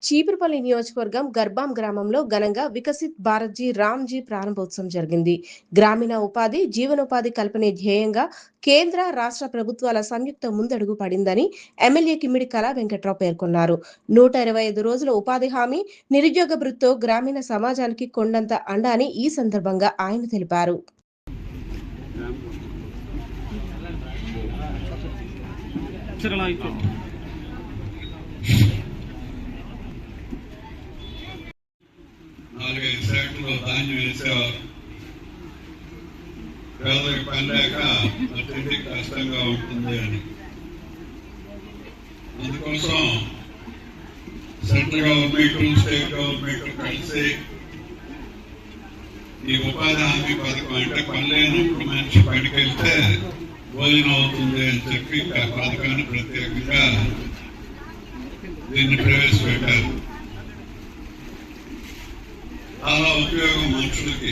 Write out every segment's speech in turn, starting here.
చీపురుపల్లి నియోజకవర్గం గర్భాం గ్రామంలో ఘనంగా వికసిత్ భారత్జీ రామ్జీ ప్రారంభోత్సవం జరిగింది. గ్రామీణ ఉపాధి, జీవనోపాధి కల్పనే ధ్యేయంగా కేంద్ర, రాష్ట్ర ప్రభుత్వాల సంయుక్త ముందడుగు పడిందని ఎమ్మెల్యే కిమ్మిడి కళా వెంకట్రావు పేర్కొన్నారు. 125 రోజుల ఉపాధి హామీ, నిరుద్యోగ భృతితో గ్రామీణ సమాజానికి కొండంత అండ అని ఈ సందర్భంగా ఆయన తెలిపారు. నాలుగైదు శాఖలో ధాన్యం వేసేవారు. పేదలకు పని లేక తిండి కష్టంగా ఉంటుంది అని. అందుకోసం సెంట్రల్ గవర్నమెంట్, స్టేట్ గవర్నమెంట్ కలిసి ఈ ఉపాధి హామీ పథకం అంటే పని లేనప్పుడు మనిషి పనికి వెళ్తే భోజనం అవుతుంది అని చెప్పి ఆ పథకాన్ని ప్రత్యేకంగా దీన్ని ప్రవేశపెట్టారు. చాలా ఉపయోగం మనుషులకి,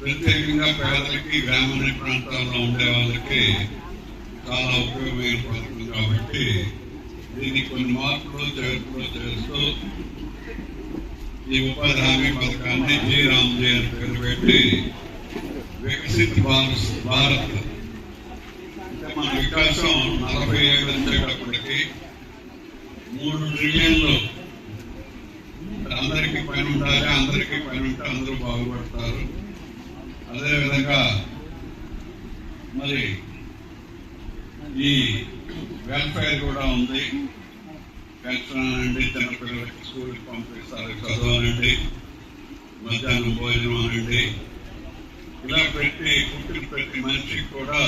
ప్రత్యేకంగా పేదలకి, గ్రామీణ ప్రాంతాల్లో ఉండే వాళ్ళకి చాలా ఉపయోగమైన పథకం కాబట్టి దీన్ని కొన్ని మార్పులు చేర్పులు చేస్తూ ఈ ఉపాధి హామీ పథకాన్ని జీ రామ్జీ అని పేరు పెట్టి వికసిత్ భారత్ అంటే మన వికాసం 40 ఏళ్ళు వచ్చేటప్పటికి 3 ట్రిలియన్లు అందరికీ పని ఉండాలి, అందరికీ పని ఉంటే అందరూ బాగుపడతారు. అదేవిధంగా మరి ఈ వెల్ఫేర్ కూడా ఉంది. పెన్షన్ అనండి, చిన్నపిల్లలకి స్కూల్కి పంపిస్తారు, చదవనండి, మధ్యాహ్నం భోజనం అనండి, ఇలా పుట్టిన ప్రతి మనిషికి కూడా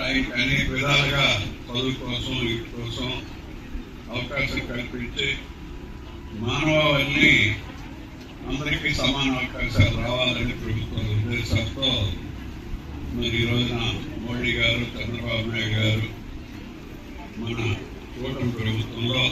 అనేక విధాలుగా చదువు కోసం, వీటి కోసం అవకాశం కల్పించి మానవాళిని అందరికీ సమాన అవకాశాలు రావాలని ప్రభుత్వ ఉద్దేశంతో మరి ఈ రోజున మోడీ గారు, చంద్రబాబు నాయుడు గారు మన కూటమి ప్రభుత్వంలో